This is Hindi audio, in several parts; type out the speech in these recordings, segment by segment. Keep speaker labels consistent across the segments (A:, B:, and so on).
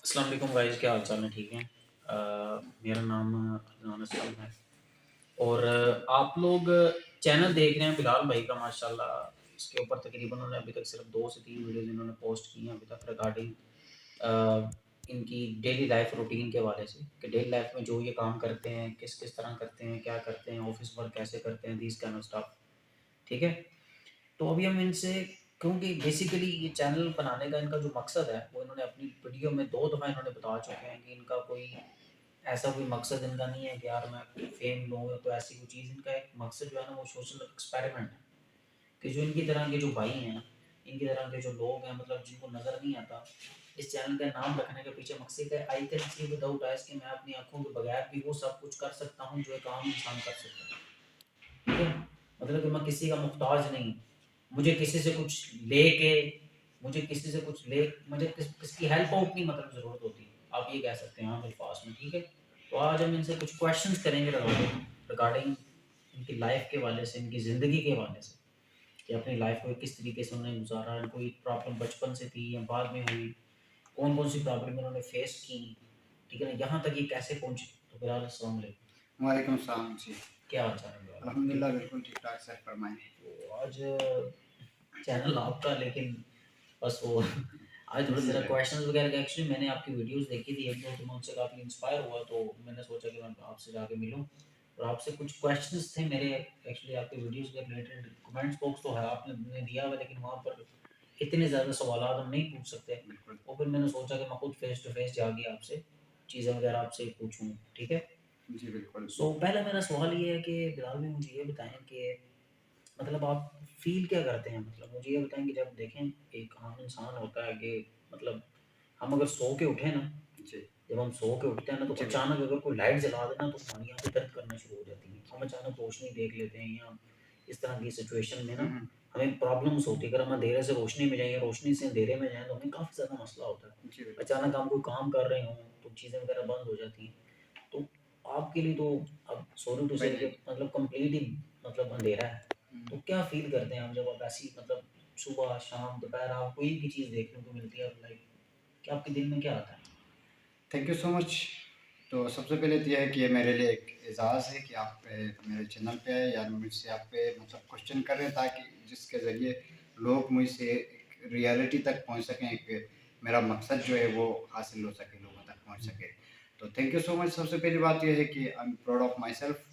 A: अस्सलाम वालेकुम गाइस, क्या हाल चाल है? ठीक है। मेरा नाम अदनान असलम है और आप लोग चैनल देख रहे हैं बिलाल भाई का माशाल्लाह। इसके ऊपर तकरीबन उन्होंने अभी तक सिर्फ 2 से 3 वीडियोज़ इन्होंने पोस्ट की हैं अभी तक रिगार्डिंग इनकी डेली लाइफ रूटीन के हवाले से कि डेली लाइफ में जो ये काम करते हैं, किस-किस तरह करते हैं, क्या करते हैं, ऑफ़िस वर्क कैसे करते हैं, दिस काइंड ऑफ स्टफ। ठीक है? तो अभी हम इनसे क्योंकि बेसिकली ये चैनल बनाने का इनका जो मकसद है वो इन्होंने अपनी वीडियो में 2 दफ़ा इन्होंने बता चुके हैं कि इनका कोई ऐसा कोई मकसद इनका नहीं है कि यार मैं फेम लूँ या तो ऐसी कोई चीज़। इनका एक मकसद जो है ना वो सोशल एक्सपेरिमेंट है कि जो इनकी तरह के जो भाई हैं, इनकी तरह के जो लोग हैं मतलब जिनको नज़र नहीं आता, इस चैनल का नाम रखने के पीछे मकसद है I can see without eyes कि मैं अपनी आँखों के बगैर भी वो सब कुछ कर सकता हूँ जो एक आम इंसान कर सकता है। ठीक है? मतलब कि मैं किसी का मुहताज नहीं। मुझे किसी से कुछ लेके मुझे किसी से कुछ ले मुझे किसकी हेल्प आउट नहीं मतलब ज़रूरत होती। आप ये कह सकते हैं आम अल्फाज में, ठीक है? तो आज हम इनसे कुछ क्वेश्चंस करेंगे रिगार्डिंग रिगार्डिंग इनकी लाइफ के हवाले से, इनकी ज़िंदगी के हवाले से कि अपनी लाइफ को किस तरीके से उन्होंने गुज़ारा, कोई प्रॉब्लम बचपन से थी या बाद में हुई, कौन-कौन सी प्रॉब्लम इन्होंने फेस की, ठीक है ना? यहाँ तक ये कैसे पहुँचे। तो बिलाल अस्सलाम वालेकुम।
B: वालेकुम सलाम जी।
A: क्या हाल चाल है बिलाल?
B: अल्हम्दुलिल्लाह बिल्कुल ठीक-ठाक सर फरमाएँ।
A: तो आज चैनल आपका लेकिन बस वो आज थोड़ा
B: जी
A: ज़रा
B: भाई।
A: क्वेश्चंस वगैरह का एक्चुअली मैंने आपकी वीडियोस देखी थी एक दो, तो मैं उनसे काफ़ी इंस्पायर हुआ, तो मैंने सोचा कि मैं आपसे जाके मिलूं और आपसे कुछ क्वेश्चंस थे मेरे एक्चुअली आपके वीडियोस के रिलेटेड। कमेंट्स बॉक्स तो है आपने दिया हुआ, लेकिन वहाँ पर इतने ज़्यादा सवाल हम नहीं पूछ सकते।
B: बिल्कुल।
A: और फिर मैंने सोचा कि मैं खुद फेस टू फेस जाके आपसे चीज़ें वगैरह आपसे पूछूँ, ठीक है?
B: जी, बिल्कुल।
A: सो पहला मेरा सवाल ये है कि बिलाल भाई मुझे ये बताएं कि मतलब आप फ़ील क्या करते हैं? मतलब मुझे ये बताएँ कि जब देखें एक आम इंसान होता है कि मतलब हम अगर सो के उठे ना,
B: जी।
A: जब हम सो के उठते हैं ना तो
B: जी, बिल्कुल।
A: अचानक अगर कोई लाइट जला दे ना तो हमारी आँखें दर्द करना शुरू हो जाती हैं। हम अचानक रोशनी देख लेते हैं या इस तरह की सिचुएशन में
B: हुँ,
A: ना
B: हुँ।
A: हमें प्रॉब्लम्स होती है। अगर हम अंधेरे से रोशनी में जाएँ या रोशनी से अंधेरे में जाएँ तो हमें काफ़ी ज़्यादा मसला होता है।
B: जी, बिल्कुल।
A: अचानक हम कोई काम कर रहे हों तो चीज़ें वगैरह बंद हो जाती हैं। तो आपके लिए तो अब सॉरी टू से
B: भाई।
A: कि मतलब कंप्लीट ही मतलब अंधेरा है।
B: हुँ।
A: तो क्या फ़ील करते हैं आप जब आप ऐसी मतलब सुबह, शाम, दोपहर आपको कोई भी चीज़ देखने को मिलती है लाइक क्या आपके दिल में क्या आता है?
B: Thank you so much. तो सबसे पहले तो ये है कि ये मेरे लिए एक एज़ाज़ है कि आप मेरे चैनल पे आए या मुझसे आप पे मतलब क्वेश्चन कर रहे हैं ताकि जिसके ज़रिए लोग मुझसे एक रियलिटी तक पहुँच सकें, एक मेरा मकसद जो है वो हासिल हो सके, लोगों तक पहुँच सके। तो थैंक यू सो मच। सबसे पहली बात ये है कि I am proud of my self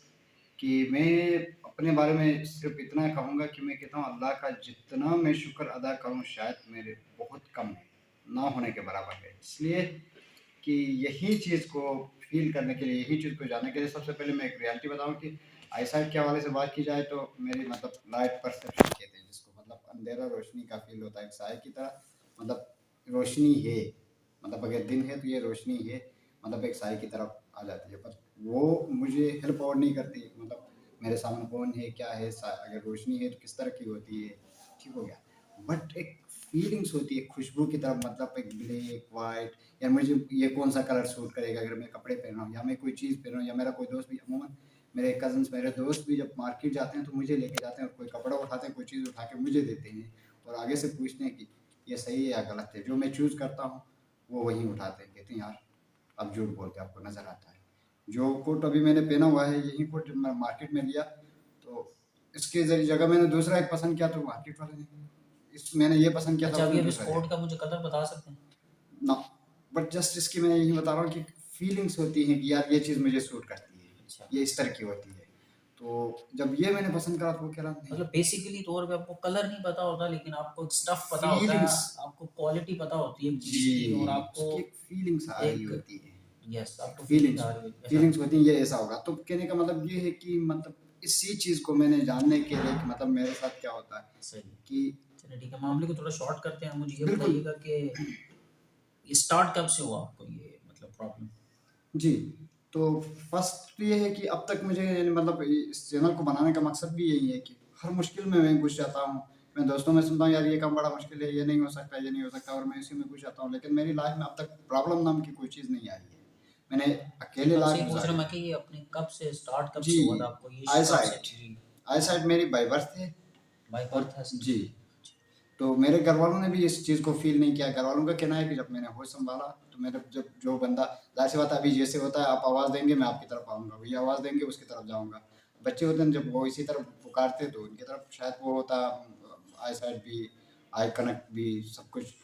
B: कि मैं अपने बारे में सिर्फ़ इतना कहूँगा कि मैं कहता हूँ अल्लाह का जितना मैं शुक्र अदा करूँ शायद मेरे बहुत कम है, ना होने के बराबर है। इसलिए कि यही चीज़ को फ़ील करने के लिए, यही चीज़ को जानने के लिए सबसे पहले मैं एक रियलिटी बताऊँ कि आईसाइट के हवाले से बात की जाए तो मेरी मतलब लाइट परसेप्शन कहते हैं जिसको, मतलब अंधेरा रोशनी का फ़ील होता है एक साए की तरह। मतलब रोशनी है, मतलब अगर दिन है तो ये रोशनी है, मतलब एक साए की तरफ आ जाती है। पर वो मुझे हेल्प और नहीं करती, मतलब मेरे सामने कौन है, क्या है, अगर रोशनी है तो किस तरह की होती है, ठीक हो गया। बट एक फीलिंग्स होती है खुशबू की तरफ, मतलब एक ब्लैक, वाइट, या मुझे ये कौन-सा कलर सूट करेगा अगर मैं कपड़े पहन रहा हूँ या मैं कोई चीज़ पहन रहा हूँ, या मेरा कोई दोस्त भी अमूमन मेरे कज़िन्स, मेरे दोस्त भी जब मार्केट जाते हैं तो मुझे लेके जाते हैं और कोई कपड़ा उठाते हैं, कोई चीज़ उठा के मुझे देते हैं और आगे से पूछते हैं कि ये सही है या गलत है। जो मैं चूज़ करता हूँ वो वही उठाते हैं, कहते हैं यार आप झूठ बोलते हो, आपको नज़र आता है। जो कोट अभी मैंने पहना हुआ है यही कोट जब मैं मार्केट में लिया तो इसके जगह मैंने दूसरा एक पसंद किया तो मार्केट वाले ने इस मैंने ये पसंद किया था
A: अच्छा,
B: उसने
A: अभी आप इस
B: दूसरा दिया।
A: कोट का मुझे कलर बता सकते हैं?
B: ना, बट जस्ट इसकी मैं यही बता रहा हूँ कि फीलिंग्स होती हैं कि यार ये चीज़ मुझे सूट करती है,
A: अच्छा।
B: ये इस तरह की होती है। तो जब ये मैंने पसंद करा तो वो कह रहा नहीं,
A: मतलब बेसिकली तौर पे आपको कलर नहीं पता होता लेकिन आपको एक स्टफ़ पता होता है,
B: फीलिंग्स।
A: आपको क्वालिटी पता होती है चीज़ की और
B: जी,
A: आपको
B: उसकी एक फीलिंग्स आ रही
A: एक
B: होती है।
A: यस
B: एक
A: आपको फीलिंग
B: फीलिंग्स
A: आ रही है ऐसा।
B: फीलिंग्स होती हैं ये ऐसा होगा। तो कहने का मतलब ये है कि मतलब इसी चीज़ को मैंने जानने के लिए कि मतलब मेरे साथ क्या होता है
A: सही है।
B: कि
A: चलिए ठीक है, मामले को थोड़ा शॉर्ट करते हैं। मुझे ये
B: बिल्कुल।
A: बताइएगा कि ये स्टार्ट कब से हुआ आपको ये मतलब प्रॉब्लम?
B: जी, तो फर्स्ट ये है कि अब तक मुझे यानी मतलब इस चैनल को बनाने का मकसद भी यही है कि हर मुश्किल में मैं घुस जाता हूँ। मैं दोस्तों में सुनता हूँ यार ये काम बड़ा मुश्किल है, ये नहीं हो सकता, ये नहीं हो सकता, और मैं इसी में घुस जाता हूँ। लेकिन मेरी लाइफ़ में अब तक प्रॉब्लम नाम की कोई चीज़ नहीं आई है। मैंने
A: नहीं,
B: अकेले
A: मैं आपसे
B: लाइफ़
A: ये पूछ रहा
B: गुज़ारी
A: मैं
B: है।
A: कि ये अपने कब से स्टार्ट कब
B: जी,
A: से हुआ था आपको ये कब से?
B: आईसाइट
A: जी,
B: आईसाइट मेरी बाय बर्थ है।
A: बाय
B: और
A: बर्थ है?
B: जी,
A: अच्छा।
B: तो मेरे घरवालों ने भी इस चीज़ को फ़ील नहीं किया। घरवालों का कहना है कि जब मैंने होश सँभाला, तो मेरे जब जो बंदा, ज़ाहिर-सी बात है अभी जैसे होता है, आप आवाज़ देंगे मैं आपकी तरफ आऊँगा, वही आवाज़ देंगे उसकी तरफ जाऊँगा। बच्चे होते हैं जब वो इसी तरफ पुकारते तो उनकी तरफ शायद वो होता, आई साइट भी, आई कनेक्ट भी, सब कुछ।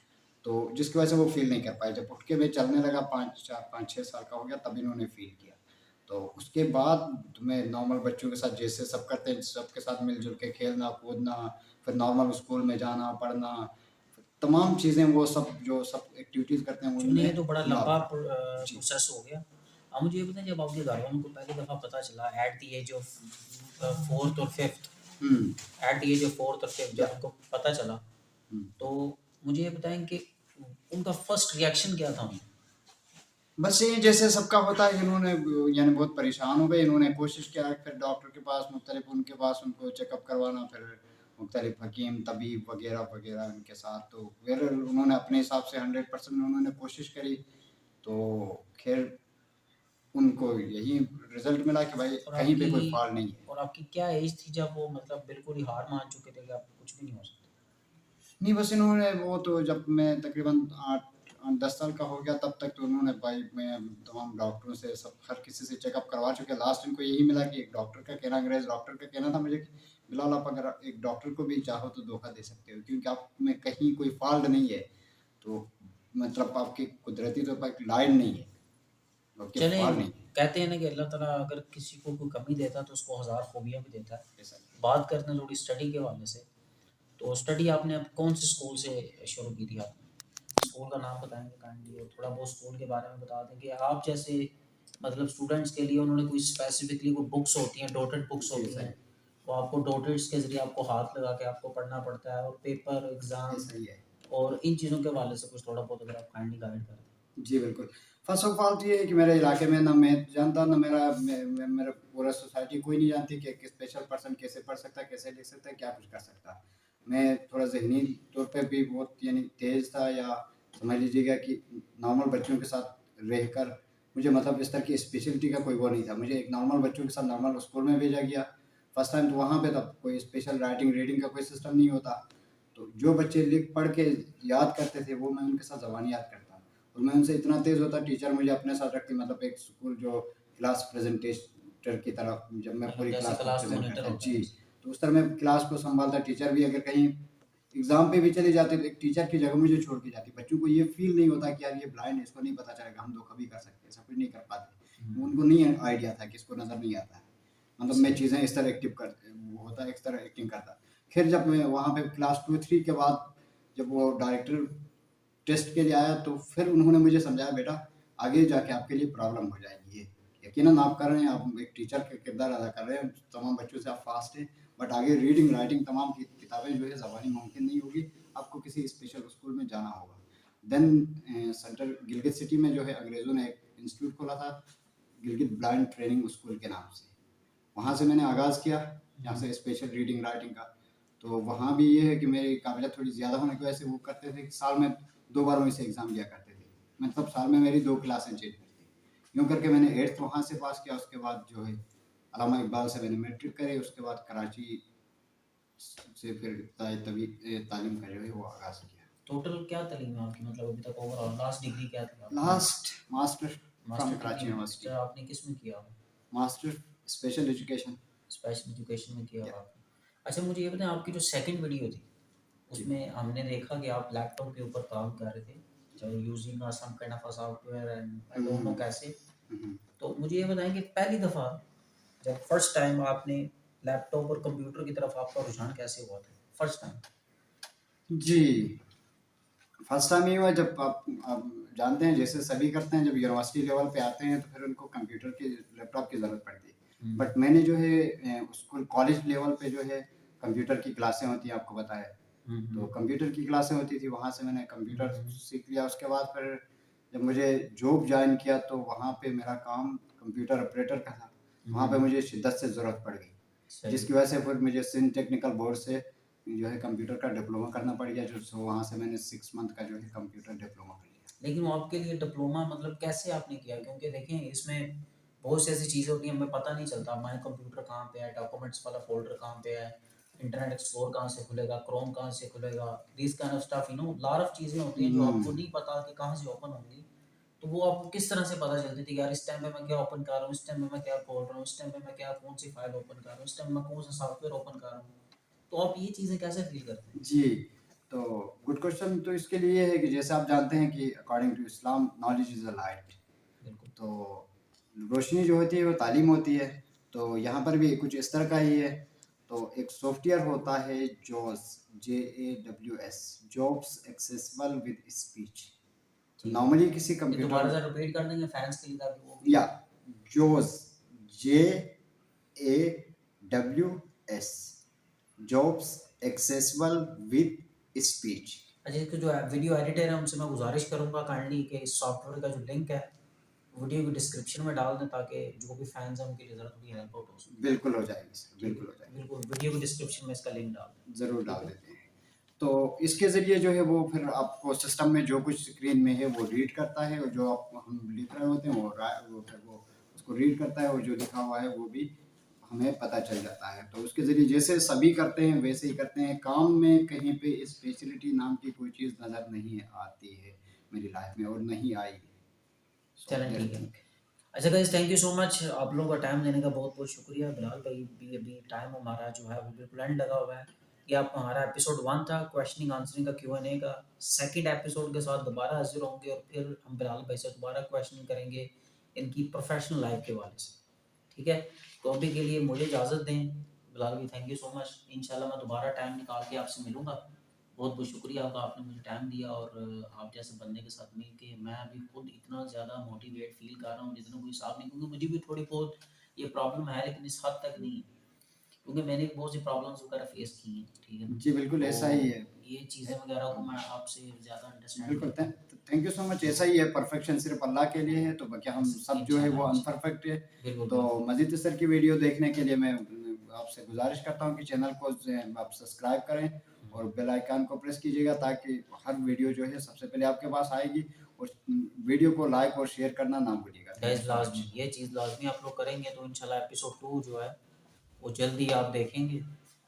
B: तो जिसकी वजह से वो फ़ील नहीं कर पाए। जब उठ के मैं चलने लगा 5-6 साल का हो गया, तब इन्होंने फ़ील किया। तो उसके बाद तो मैं नॉर्मल बच्चों के साथ जैसे सब करते हैं, सबके साथ मिल-जुल के खेलना, कूदना, फिर नॉर्मल स्कूल में जाना, पढ़ना, तमाम चीज़ें वो सब जो सब एक्टिविटीज़ करते हैं
A: चलिए ये
B: उनमें
A: तो बड़ा
B: इन्वॉल्व
A: लंबा
B: था। जी।
A: प्रोसेस हो गया। अब मुझे ये बताएँ जब आपके घरवालों को पहली दफ़ा पता चला eight the age of 4th और 5th
B: हुँ,
A: at the age of 4th और 5th
B: या
A: जब उनको पता चला,
B: हुँ।
A: तो मुझे ये बताएँ कि उनका फर्स्ट रिएक्शन क्या था?
B: बस ये जैसे सबका होता है, इन्होंने यानी बहुत परेशान हो गए, इन्होंने कोशिश किया फिर डॉक्टर के पास, मुख्तलिफ उनके पास उनको चेकअप करवाना, फिर मुख्तलिफ हकीम, तबीब वगैरह-वगैरह उनके साथ, तो फिर उन्होंने अपने हिसाब से 100% उन्होंने कोशिश करी, तो ख़ैर उनको यही रिज़ल्ट मिला कि भाई
A: और
B: कहीं पे
A: आपकी
B: कोई फ़ॉल्ट नहीं है।
A: और आपकी क्या एज थी जब वो मतलब बिल्कुल ही हार मान चुके थे कि अब कुछ भी नहीं हो सकता?
B: नहीं, बस इन्होंने वो तो जब मैं तकरीबन 10 साल का हो गया तब तक तो उन्होंने भाई मैं तमाम डॉक्टरों से सब हर किसी से चेकअप करवा चुके। लास्ट इनको यही मिला कि एक डॉक्टर का कहना, अंग्रेज़ डॉक्टर का कहना था मुझे कि बिलाल आप अगर एक डॉक्टर को भी चाहो तो धोखा दे सकते हो, क्योंकि आप में कहीं कोई फ़ॉल्ट नहीं है। तो मतलब आपकी कुदरती तौर पर एक लाइन नहीं है, आपके
A: चलें,
B: फ़ॉल्ट नहीं है।
A: कहते हैं ना कि अल्लाह ताला अगर किसी को कोई कमी देता है तो उसको हज़ार खूबियाँ भी देता है।
B: ऐसा
A: बात करते हैं थोड़ी स्टडी के हवाले से, तो स्टडी आपने अब कौन से स्कूल से शुरू की थी आपने? स्कूल का नाम बताएँगे काइंडली और थोड़ा बहुत स्कूल के बारे में बता दें कि आप जैसे मतलब स्टूडेंट्स के लिए उन्होंने कोई स्पेसिफिकली वो बुक्स होती हैं, डॉटेड बुक्स
B: जी,
A: होती
B: सही।
A: हैं, वो आपको डॉटेड्स के ज़रिए आपको हाथ लगा के आपको पढ़ना पड़ता है और पेपर,
B: ये
A: एग्ज़ाम
B: सही है।
A: और इन चीज़ों के हवाले से कुछ थोड़ा बहुत अगर आप काइंडली गाइड कर दें?
B: जी, बिल्कुल। फ़र्स्ट ऑफ़ ऑल तो ये है कि मेरे इलाके में ना मैं जानता, ना मेरा पूरा सोसाइटी कोई नहीं जानती कि एक स्पेशल पर्सन कैसे पढ़ सकता है, कैसे लिख सकता है, क्या कुछ कर सकता है। मैं थोड़ा ज़हनी तौर पे भी बहुत यानी तेज़ था, या समझ लीजिएगा कि नॉर्मल बच्चों के साथ रहकर मुझे मतलब इस तरह की स्पेशलिटी का कोई वो नहीं था। मुझे एक नॉर्मल बच्चों के साथ नॉर्मल स्कूल में भेजा गया। फर्स्ट टाइम तो वहाँ पे तब कोई स्पेशल राइटिंग, रीडिंग का कोई सिस्टम नहीं होता। तो जो बच्चे लिख पढ़ के याद करते थे, वो मैं उनके साथ ज़बानी याद करता। और मैं उनसे इतना तेज़ होता, टीचर मुझे अपने साथ रखती, मतलब एक स्कूल जो क्लास प्रेजेंटेटर की तरह, जब मैं
A: मतलब
B: पूरी
A: जैसे
B: क्लास को
A: क्लास
B: प्रेजेंट
A: मॉनिटर
B: करता
A: होता
B: जी,
A: है जैसे।
B: तो उस तरह मैं क्लास को संभालता। टीचर भी अगर कहीं एग्ज़ाम पे भी चली जाती तो एक टीचर की जगह मुझे छोड़ के जाती। बच्चों को ये फ़ील नहीं होता कि यार ये ब्लाइंड है, इसको नहीं पता चलेगा, हम धोखा भी कर सकते हैं, ऐसा कुछ नहीं कर पाते।
A: हुँ,
B: उनको नहीं आइडिया था कि इसको नज़र नहीं आता है। मतलब मैं
A: सही।
B: चीज़ें इस तरह वो होता है, इस तरह एक्टिंग करता। फिर जब मैं वहाँ पे क्लास 2-3 के बाद जब वो डायरेक्टर टेस्ट के लिए आया, तो फिर उन्होंने मुझे समझाया, बेटा आगे जाके आपके लिए प्रॉब्लम हो जाएगी ये। यकीनन आप कर रहे हैं, आप एक टीचर का किरदार अदा कर रहे हैं, तमाम बच्चों से आप फ़ास्ट हैं, बट आगे रीडिंग, राइटिंग तमाम की किताबें जो है ज़बानी मुमकिन नहीं होगी, आपको किसी स्पेशल स्कूल में जाना होगा। देन सेंट्रल गिलगित सिटी में जो है अंग्रेज़ों ने एक इंस्टीट्यूट खोला था, गिलगित ब्लाइंड ट्रेनिंग स्कूल के नाम से। वहाँ से मैंने आगाज़ किया, यहाँ
A: हुँ,
B: से स्पेशल रीडिंग राइटिंग का। तो वहाँ भी ये है कि मेरी काबिलियत थोड़ी ज़्यादा होने की वजह से वो करते थे कि साल में 2 बार वहीं से एग्ज़ाम दिया करते थे। मतलब साल में मेरी 2 क्लासें चेंज होती। यूँ करके मैंने 8th वहाँ से पास किया, उसके बाद जो है अल्लामा इकबाल से मैंने मैट्रिक करी, उसके बाद कराची से फिर तालीम का जो है वो आगाज़ किया।
A: टोटल क्या तालीम है आपकी मतलब अभी तक ओवरऑल लास्ट डिग्री क्या थी आपकी?
B: Last master from
A: master
B: Karachi
A: degree
B: university,
A: अच्छा आपने किस में किया हुआ?
B: Master special education.
A: Special education में किया
B: या
A: हुआ आपने। अच्छा मुझे ये बताएँ आपकी जो सेकंड वीडियो थी,
B: जी,
A: उसमें हमने देखा कि आप लैपटॉप के ऊपर काम कर रहे थे, जो using some kind of a software and I
B: um,
A: don't know
B: um,
A: कैसे।
B: हुँ, हुँ।
A: तो मुझे ये बताएँ कि पहली दफ़ा जब फर्स्ट टाइम आपने लैपटॉप और कंप्यूटर की तरफ आपका रुझान कैसे हुआ था? First time?
B: जी। फर्स्ट टाइम ये हुआ जब आप जानते हैं जैसे सभी करते हैं, जब यूनिवर्सिटी लेवल पे आते हैं तो फिर उनको कंप्यूटर की, लैपटॉप की ज़रूरत पड़ती है।
A: हुँ,
B: बट मैंने जो है स्कूल कॉलेज लेवल पे जो है कंप्यूटर की क्लासें होती हैं, आपको बताया।
A: हुँ,
B: तो
A: हुँ,
B: कंप्यूटर की क्लासें होती थी, वहाँ से मैंने
A: हुँ,
B: कंप्यूटर
A: हुँ,
B: सीख लिया। उसके बाद फिर जब मुझे जॉब जॉइन किया तो वहाँ पे मेरा काम कंप्यूटर ऑपरेटर का था। वहाँ पे
A: हुँ,
B: मुझे शिद्दत से ज़रूरत पड़ गई,
A: सही।
B: जिसकी वजह से फिर मुझे सिंध टेक्निकल बोर्ड से जो है कंप्यूटर का डिप्लोमा करना पड़ गया, जो सो वहाँ से मैंने 6 मंथ का जो है कंप्यूटर डिप्लोमा कर लिया।
A: लेकिन वो आपके लिए डिप्लोमा मतलब कैसे आपने किया? क्योंकि देखें इसमें बहुत सी ऐसी चीज़ें होती हैं हमें पता नहीं चलता हमारे कंप्यूटर कहाँ पे है, डॉक्यूमेंट्स वाला फ़ोल्डर कहाँ पे है, इंटरनेट एक्सप्लोर कहाँ से खुलेगा, क्रोम कहाँ से खुलेगा, this kind of stuff, lot of चीज़ें होती हैं जो आपको
B: हुँ।
A: नहीं पता कि कहाँ से ओपन होंगी। तो वो आपको किस तरह से पता चलती थी कि यार इस टाइम पे मैं क्या ओपन कर रहा हूँ, इस टाइम पे मैं क्या खोल रहा हूँ, इस टाइम पे मैं क्या कौन-सी फाइल ओपन कर रहा हूँ, इस टाइम मैं कौन-सा सॉफ्टवेयर ओपन कर रहा हूँ। तो आप ये चीज़ें कैसे फ़ील करते हैं?
B: जी, तो गुड क्वेश्चन तो इसके लिए है कि जैसे आप जानते हैं कि according to Islam knowledge is a light.
A: बिल्कुल,
B: तो रोशनी जो होती है वो तालीम होती है। तो यहाँ पर भी कुछ इस तरह का ही है। तो एक सॉफ्टवेयर होता है जोस, JAWS, jobs accessible with speech. तो
A: ठीक है।
B: नॉर्मली किसी
A: ये
B: कंप्यूटर
A: दोबारा से रिपीट कर देंगे फैन्स के लिए ताकि वो भी
B: या जोस, JAWS, jobs accessible with speech.
A: अच्छा, इसके जो वीडियो एडिटर है उनसे मैं गुज़ारिश करूँगा काइंडली कि इस सॉफ्टवेयर का जो लिंक है, वीडियो की डिस्क्रिप्शन में डाल दें ताकि जो भी फैन्स हैं उनके लिए ज़रा थोड़ी हेल्प आउट हो सके।
B: बिल्कुल हो जाएगी सर,
A: ठीक है,
B: बिल्कुल हो जाएगी।
A: बिल्कुल वीडियो की डिस्क्रिप्शन में इसका लिंक डाल दें।
B: ज़रूर
A: ठीक
B: डाल
A: है?
B: देते हैं। तो इसके ज़रिए जो है वो फिर आपको सिस्टम में जो कुछ स्क्रीन में है वो रीड करता है, और जो आप हम लिख रहे होते हैं वो फिर वो उसको रीड करता है, और जो लिखा हुआ है वो भी हमें पता चल जाता है। तो उसके ज़रिए जैसे सभी करते हैं वैसे ही करते हैं। काम में कहीं पे स्पेशलिटी नाम की कोई चीज़ नज़र नहीं आती है मेरी लाइफ में, और नहीं आई। सो
A: चलें
B: दैट्स
A: ठीक है।
B: थिंग।
A: अच्छा guys, thank you so much, आप लोगों का टाइम देने का बहुत-बहुत शुक्रिया। बिलाल भाई भी अभी टाइम हमारा जो है वो बिल्कुल एंड लगा हुआ है। ये आप हमारा एपिसोड 1 था क्वेश्चनिंग आंसरिंग का Q&A का। सेकंड एपिसोड के साथ दोबारा हाज़िर होंगे और फिर हम बिलाल भाई से दोबारा क्वेश्चनिंग करेंगे इनकी प्रोफेशनल लाइफ के हवाले से। ठीक है? तो अभी के लिए मुझे इजाज़त दें। बिलाल भाई थैंक यू सो मच। इंशाल्लाह मैं दोबारा टाइम निकाल के आपसे मिलूँगा। बहुत-बहुत शुक्रिया आपका, आपने मुझे टाइम दिया और आप जैसे बंदे के साथ मिल के मैं अभी खुद इतना ज़्यादा मोटिवेट फ़ील कर रहा हूँ जितना कोई हिसाब नहीं, क्योंकि मुझे भी थोड़ी बहुत ये प्रॉब्लम है लेकिन इस हद तक नहीं है। क्योंकि मैंने बहुत सी प्रॉब्लम्स वगैरह फ़ेस की हैं, ठीक है ना?
B: जी, बिल्कुल ऐसा ही
A: तो
B: है।
A: ये चीज़ें वगैरह को मैं आपसे ज़्यादा अंडरस्टैंड
B: बिल्कुल,
A: करता हूँ।
B: Thank you so much.
A: तो
B: ऐसा ही है, परफेक्शन सिर्फ़ अल्लाह के लिए है, तो बाकी हम सब जो है वो
A: इंशाल्लाह,
B: अनपरफेक्ट है।
A: बिल्कुल,
B: तो
A: बिल्कुल।
B: मज़ीद इस तरह की वीडियो देखने के लिए मैं आपसे गुज़ारिश करता हूँ कि चैनल को आप सब्सक्राइब करें,
A: हुँ।
B: और बेल आइकन को प्रेस कीजिएगा ताकि हर वीडियो जो है सबसे पहले आपके पास आएगी। और वीडियो को लाइक और शेयर करना ना भूलिएगा। थैंक यू
A: गाइस
B: सो
A: लाज़मी,
B: मच।
A: ये चीज़ लाज़मी आप लोग करेंगे तो इंशाल्लाह एपिसोड 2 जो है वो जल्द ही आप देखेंगे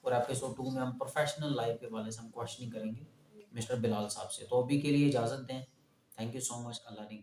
A: और एपिसोड 2 में हम प्रोफेशनल लाइफ के हवाले से हम क्वेश्चनिंग करेंगे मिस्टर बिलाल साहब से। तो अभी के लिए इजाज़त दें। Thank you so much. अल्लाह ने